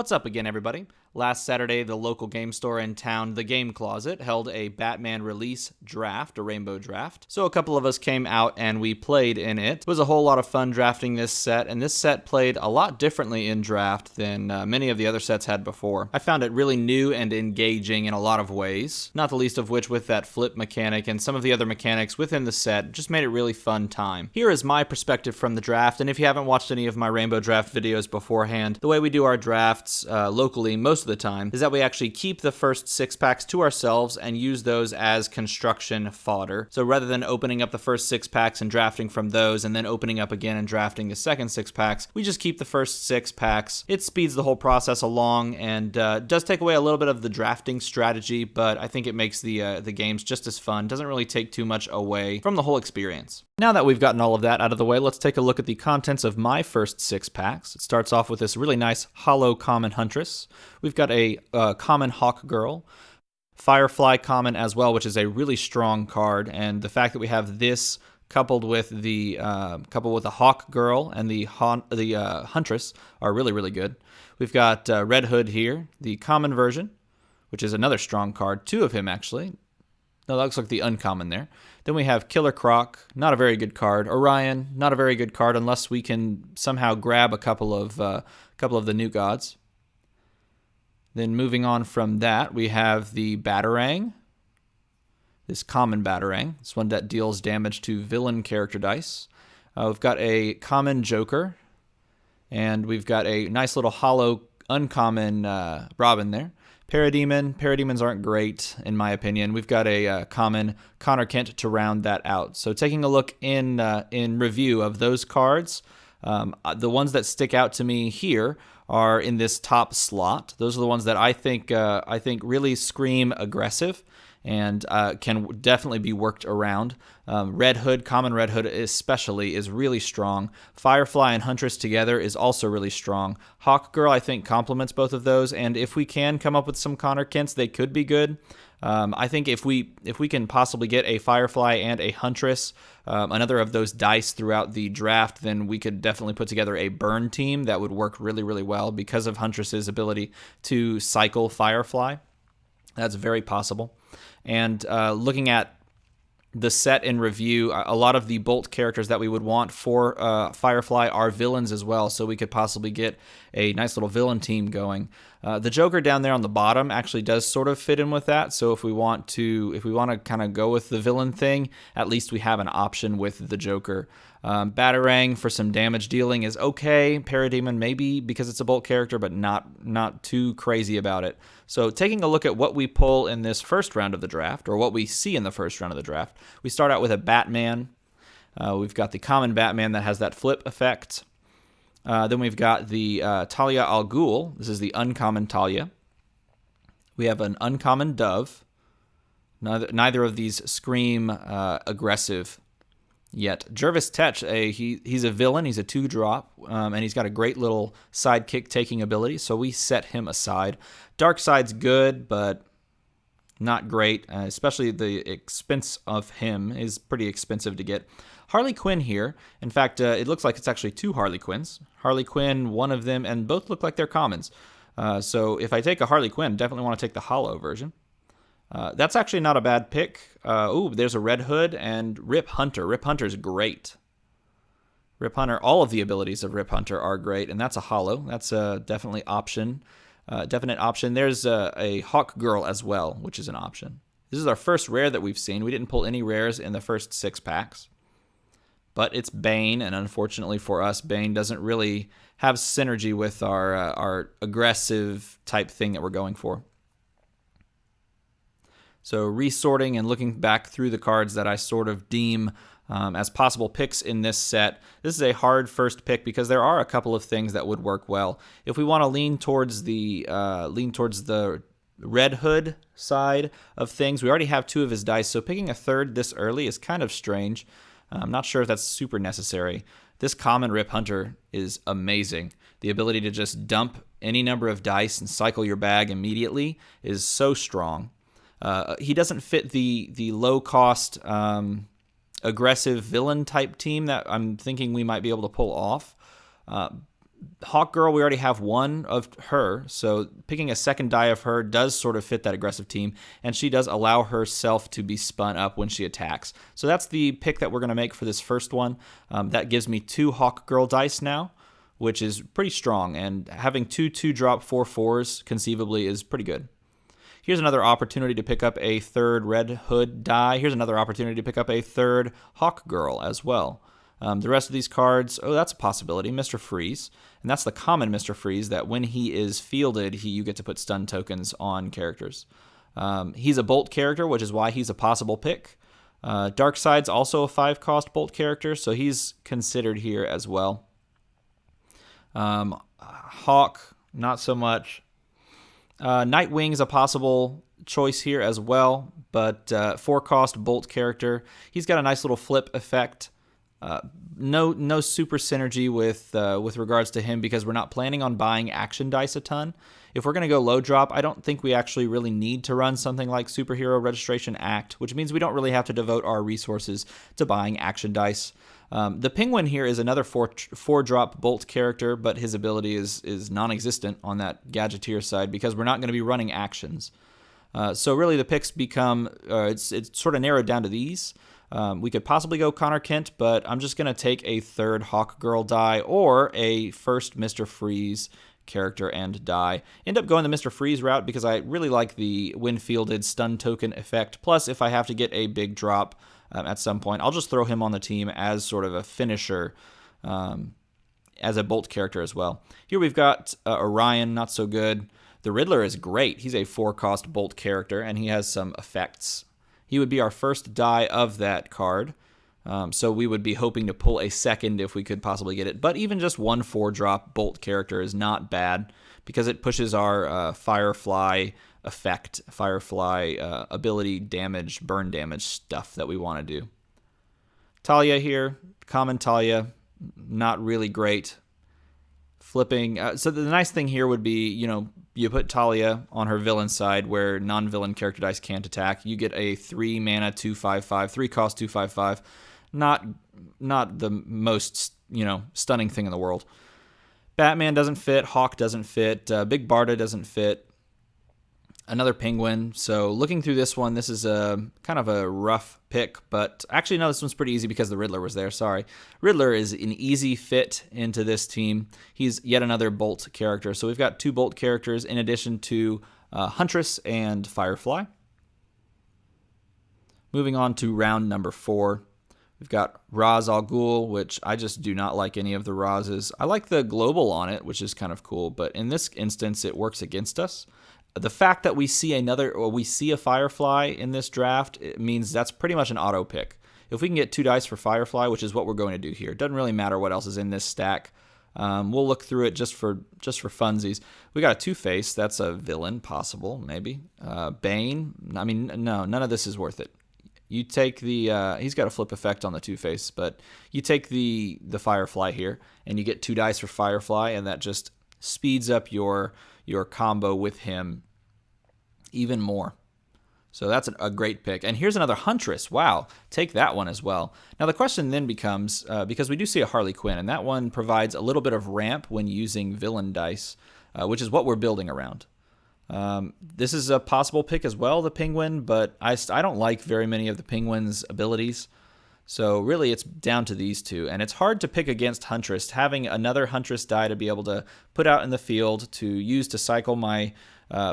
What's up again, everybody? Last Saturday, the local game store in town, The Game Closet, held a Batman release draft, a rainbow draft. So a couple of us came out and we played in it. It was a whole lot of fun drafting this set, and this set played a lot differently in draft than many of the other sets had before. I found it really new and engaging in a lot of ways, not the least of which with that flip mechanic and some of the other mechanics within the set just made it really fun time. Here is my perspective from the draft, and if you haven't watched any of my rainbow draft videos beforehand, the way we do our drafts locally most of the time is that we actually keep the first 6 packs to ourselves and use those as construction fodder. So rather than opening up the first 6 packs and drafting from those and then opening up again and drafting the second 6 packs, we just keep the first 6 packs. It speeds the whole process along and does take away a little bit of the drafting strategy, but I think it makes the games just as fun. Doesn't really take too much away from the whole experience. Now that we've gotten all of that out of the way, let's take a look at the contents of my first 6 packs. It starts off with this really nice hollow common Huntress. We've got a common Hawk Girl, Firefly common as well, which is a really strong card, and the fact that we have this coupled with the Hawk Girl and the Huntress are really, really good. We've got Red Hood here, the common version, which is another strong card. 2 of him, actually. No, that looks like the uncommon there. Then we have Killer Croc, not a very good card. Orion, not a very good card unless we can somehow grab a couple of the new gods. Then moving on from that, we have the Batarang, this common Batarang. This one that deals damage to villain character dice. We've got a common Joker, and we've got a nice little hollow uncommon Robin there. Parademons aren't great, in my opinion. We've got a common Connor Kent to round that out. So taking a look in review of those cards, the ones that stick out to me here are in this top slot. Those are the ones that I think really scream aggressive and can definitely be worked around. Red Hood, common Red Hood especially, is really strong. Firefly and Huntress together is also really strong. Hawk Girl, I think, complements both of those, and if we can come up with some Connor Kents, they could be good. I think if we can possibly get a Firefly and a Huntress, another of those dice throughout the draft, then we could definitely put together a burn team that would work really, really well because of Huntress's ability to cycle Firefly. That's very possible. And looking at the set in review, a lot of the Bolt characters that we would want for Firefly are villains as well, so we could possibly get a nice little villain team going. The Joker down there on the bottom actually does sort of fit in with that, so if we want to kind of go with the villain thing, at least we have an option with the Joker. Batarang for some damage dealing is okay. Parademon maybe because it's a Bolt character, but not too crazy about it. So taking a look at what we pull in this first round of the draft, or what we see in the first round of the draft, we start out with a Batman. We've got the common Batman that has that flip effect. Then we've got the Talia al Ghul. This is the uncommon Talia. We have an uncommon Dove. Neither of these scream aggressive yet. Jervis Tetch, he's a villain. He's a 2-drop, and he's got a great little sidekick taking ability, so we set him aside. Darkseid's good, but not great, especially the expense of him is pretty expensive to get. Harley Quinn here. In fact, it looks like it's actually 2 Harley Quinns. Harley Quinn, one of them, and both look like they're commons. So if I take a Harley Quinn, definitely want to take the hollow version. That's actually not a bad pick. There's a Red Hood and Rip Hunter. Rip Hunter's great. Rip Hunter, all of the abilities of Rip Hunter are great, and that's a hollow. That's a definite option. There's a Hawk Girl as well, which is an option. This is our first rare that we've seen. We didn't pull any rares in the first 6 packs. But it's Bane, and unfortunately for us, Bane doesn't really have synergy with our aggressive type thing that we're going for. So resorting and looking back through the cards that I sort of deem as possible picks in this set, this is a hard first pick because there are a couple of things that would work well. If we want to lean towards the Red Hood side of things, we already have 2 of his dice, so picking a third this early is kind of strange. I'm not sure if that's super necessary. This common Rip Hunter is amazing. The ability to just dump any number of dice and cycle your bag immediately is so strong. He doesn't fit the low-cost, aggressive villain type team that I'm thinking we might be able to pull off. Hawk Girl, we already have one of her, so picking a second die of her does sort of fit that aggressive team, and she does allow herself to be spun up when she attacks. So that's the pick that we're going to make for this first one. That gives me 2 Hawk Girl dice now, which is pretty strong, and having 2 2-drop 4/4s conceivably is pretty good. Here's another opportunity to pick up a 3rd Red Hood die. Here's another opportunity to pick up a 3rd Hawk Girl as well. The rest of these cards, oh, that's a possibility. Mr. Freeze, and that's the common Mr. Freeze that when he is fielded, you get to put stun tokens on characters. He's a Bolt character, which is why he's a possible pick. Darkside's also a 5-cost Bolt character, so he's considered here as well. Hawk, not so much. Nightwing's a possible choice here as well, but 4-cost Bolt character. He's got a nice little flip effect. No super synergy with regards to him because we're not planning on buying action dice a ton. If we're going to go low drop, I don't think we actually really need to run something like Superhero Registration Act, which means we don't really have to devote our resources to buying action dice. The Penguin here is another 4-drop Bolt character, but his ability is non-existent on that Gadgeteer side because we're not going to be running actions. So really the picks become, it's sort of narrowed down to these. We could possibly go Connor Kent, but I'm just going to take a 3rd Hawk Girl die or a 1st Mr. Freeze character and die. End up going the Mr. Freeze route because I really like the when fielded stun token effect. Plus, if I have to get a big drop at some point, I'll just throw him on the team as sort of a finisher, as a Bolt character as well. Here we've got Orion, not so good. The Riddler is great. He's a 4-cost Bolt character, and he has some effects. He would be our first die of that card, so we would be hoping to pull a second if we could possibly get it. But even just 1 4-drop Bolt character is not bad because it pushes our Firefly effect, Firefly ability damage, burn damage stuff that we want to do. Talia here, common Talia, not really great. Flipping, so the nice thing here would be, you put Talia on her villain side where non-villain character dice can't attack. You get a 3-mana 2/5/5, 3-cost 2/5/5. Not the most, stunning thing in the world. Batman doesn't fit. Hawk doesn't fit. Big Barda doesn't fit. Another Penguin. So looking through this one, this is a kind of a rough pick, but actually no, this one's pretty easy because the Riddler was there. Sorry. Riddler is an easy fit into this team. He's yet another Bolt character. So we've got 2 Bolt characters in addition to Huntress and Firefly. Moving on to round number 4. We've got Ra's al Ghul, which I just do not like any of the Raz's. I like the global on it, which is kind of cool, but in this instance, it works against us. The fact that we see a Firefly in this draft, it means that's pretty much an auto pick. If we can get 2 dice for Firefly, which is what we're going to do here, it doesn't really matter what else is in this stack. We'll look through it just for funsies. We got a Two-Face. That's a villain, possible, maybe. Bane. I mean, no, none of this is worth it. You take the he's got a flip effect on the Two-Face, but you take the Firefly here, and you get 2 dice for Firefly, and that just speeds up your combo with him even more. So that's a great pick. And here's another Huntress. Wow, take that one as well. Now the question then becomes, because we do see a Harley Quinn, and that one provides a little bit of ramp when using villain dice, which is what we're building around. This is a possible pick as well, the Penguin, but I don't like very many of the Penguin's abilities. So really it's down to these 2, and it's hard to pick against Huntress. Having another Huntress die to be able to put out in the field to use to cycle my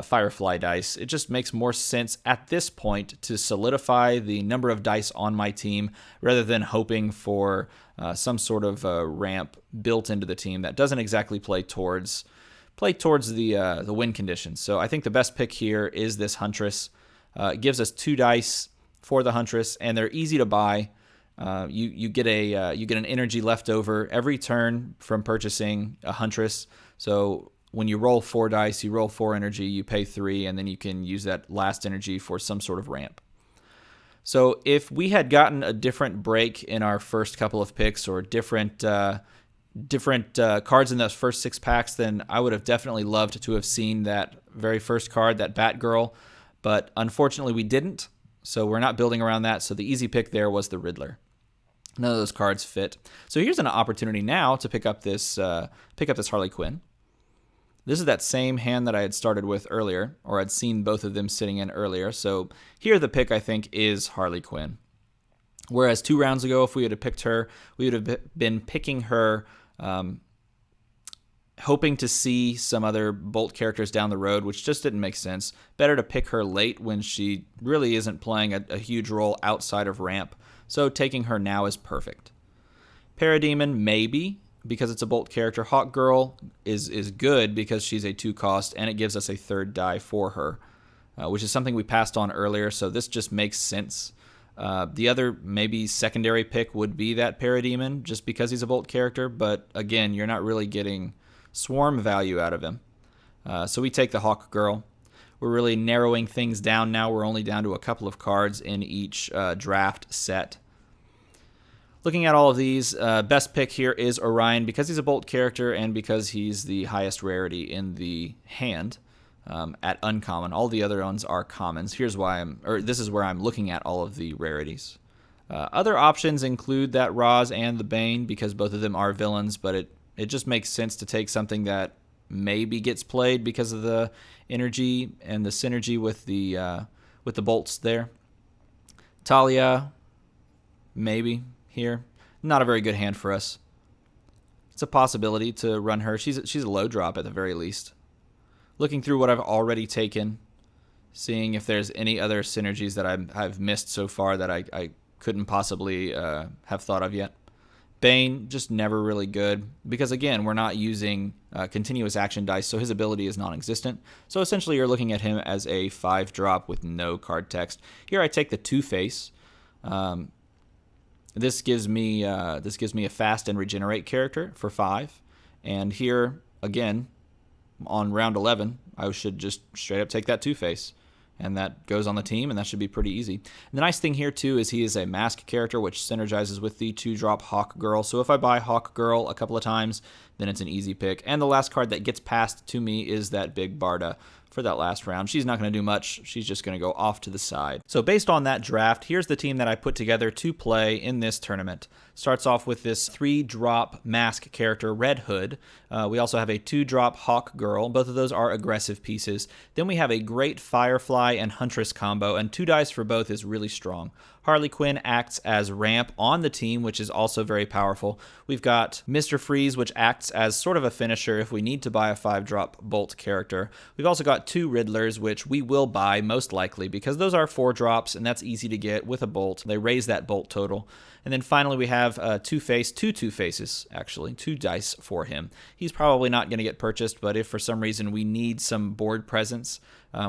Firefly dice, it just makes more sense at this point to solidify the number of dice on my team rather than hoping for some sort of ramp built into the team that doesn't exactly play towards the win conditions. So I think the best pick here is this Huntress. It gives us 2 dice for the Huntress, and they're easy to buy. You get an energy left over every turn from purchasing a Huntress. So when you roll 4 dice, you roll 4 energy, you pay 3, and then you can use that last energy for some sort of ramp. So if we had gotten a different break in our first couple of picks or different cards in those first 6 packs, then I would have definitely loved to have seen that very first card, that Batgirl, but unfortunately we didn't. So we're not building around that. So the easy pick there was the Riddler. None of those cards fit. So here's an opportunity now to pick up this Harley Quinn. This is that same hand that I had started with earlier, or I'd seen both of them sitting in earlier. So here the pick, I think, is Harley Quinn. Whereas 2 rounds ago, if we had picked her, we would have been picking her hoping to see some other Bolt characters down the road, which just didn't make sense. Better to pick her late when she really isn't playing a huge role outside of ramp. So taking her now is perfect. Parademon, maybe, because it's a Bolt character. Hawk Girl is good because she's a 2-cost, and it gives us a 3rd die for her, which is something we passed on earlier, so this just makes sense. The other maybe secondary pick would be that Parademon, just because he's a Bolt character, but again, you're not really getting swarm value out of him. So we take the Hawk Girl. We're really narrowing things down now. We're only down to a couple of cards in each draft set. Looking at all of these, best pick here is Orion because he's a Bolt character and because he's the highest rarity in the hand at uncommon. All the other ones are commons. This is where I'm looking at all of the rarities. Other options include that Roz and the Bane because both of them are villains, but it just makes sense to take something that maybe gets played because of the energy and the synergy with the bolts there. Talia, maybe here. Not a very good hand for us. It's a possibility to run her. She's a low drop at the very least. Looking through what I've already taken, seeing if there's any other synergies that I've missed so far that I couldn't possibly have thought of yet. Bane, just never really good because, again, we're not using continuous action dice, so his ability is non-existent. So essentially you're looking at him as a 5-drop with no card text. Here I take the Two-Face. This gives me a fast and regenerate character for 5. And here, again, on round 11, I should just straight up take that Two-Face. And that goes on the team, and that should be pretty easy. And the nice thing here, too, is he is a mask character, which synergizes with the 2-drop Hawk Girl. So if I buy Hawk Girl a couple of times, then it's an easy pick. And the last card that gets passed to me is that Big Barda for that last round. She's not going to do much. She's just going to go off to the side. So based on that draft, here's the team that I put together to play in this tournament. Starts off with this 3-drop mask character, Red Hood. We also have a 2-drop Hawk Girl. Both of those are aggressive pieces. Then we have a great Firefly and Huntress combo, and 2 dice for both is really strong. Harley Quinn acts as ramp on the team, which is also very powerful. We've got Mr. Freeze, which acts as sort of a finisher if we need to buy a 5-drop Bolt character. We've also got 2 Riddlers, which we will buy most likely because those are 4-drops, and that's easy to get with a Bolt. They raise that Bolt total. And then finally we have Two-Face, 2 Two-Faces, actually, 2 dice for him. He's probably not going to get purchased, but if for some reason we need some board presence,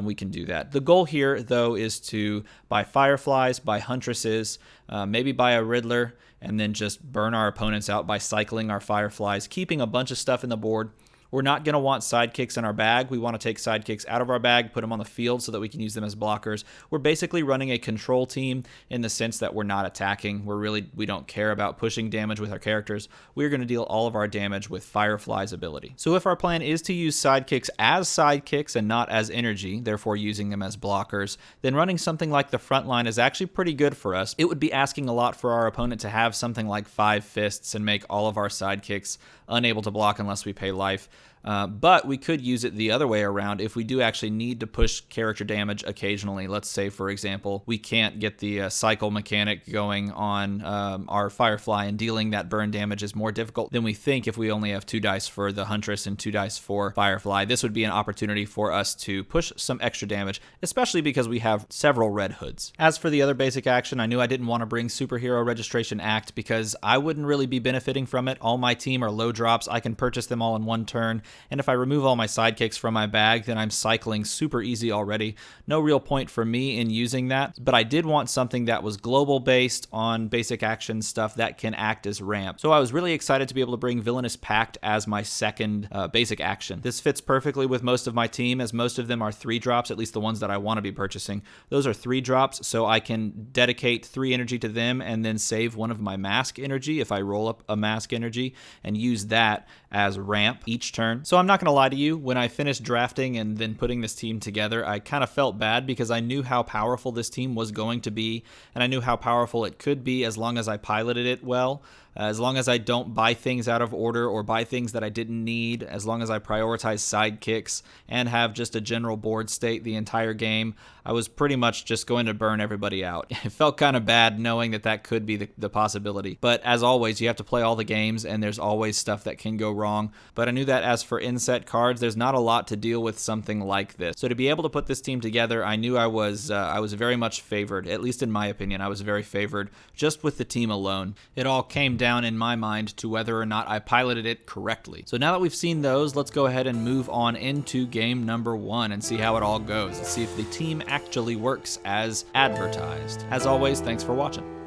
we can do that. The goal here, though, is to buy Fireflies, buy Huntresses, maybe buy a Riddler, and then just burn our opponents out by cycling our Fireflies, keeping a bunch of stuff in the board. We're not going to want sidekicks in our bag. We want to take sidekicks out of our bag, put them on the field so that we can use them as blockers. We're basically running a control team in the sense that we're not attacking. We don't care about pushing damage with our characters. We're going to deal all of our damage with Firefly's ability. So if our plan is to use sidekicks as sidekicks and not as energy, therefore using them as blockers, then running something like the front line is actually pretty good for us. It would be asking a lot for our opponent to have something like 5 fists and make all of our sidekicks unable to block unless we pay life. But we could use it the other way around if we do actually need to push character damage occasionally. Let's say, for example, we can't get the cycle mechanic going on our Firefly, and dealing that burn damage is more difficult than we think if we only have 2 dice for the Huntress and 2 dice for Firefly. This would be an opportunity for us to push some extra damage, especially because we have several Red Hoods. As for the other basic action, I knew I didn't want to bring Superhero Registration Act because I wouldn't really be benefiting from it. All my team are low drops. I can purchase them all in one turn. And if I remove all my sidekicks from my bag, then I'm cycling super easy already. No real point for me in using that, but I did want something that was global based on basic action stuff that can act as ramp. So I was really excited to be able to bring Villainous Pact as my second basic action. This fits perfectly with most of my team, as most of them are 3-drops, at least the ones that I want to be purchasing. Those are 3-drops, so I can dedicate 3 energy to them and then save one of my mask energy if I roll up a mask energy and use that as ramp each turn. card. So I'm not gonna lie to you, when I finished drafting and then putting this team together, I kind of felt bad because I knew how powerful this team was going to be, and I knew how powerful it could be as long as I piloted it well. As long as I don't buy things out of order or buy things that I didn't need, as long as I prioritize sidekicks and have just a general board state the entire game, I was pretty much just going to burn everybody out. It felt kind of bad knowing that that could be the possibility. But as always, you have to play all the games, and there's always stuff that can go wrong. But I knew that as for inset cards, there's not a lot to deal with something like this. So to be able to put this team together, I knew I was very much favored, at least in my opinion. I was very favored just with the team alone. It all came down in my mind to whether or not I piloted it correctly. So now that we've seen those, let's go ahead and move on into game number 1 and see how it all goes. Let's see if the team actually works as advertised. As always, thanks for watching.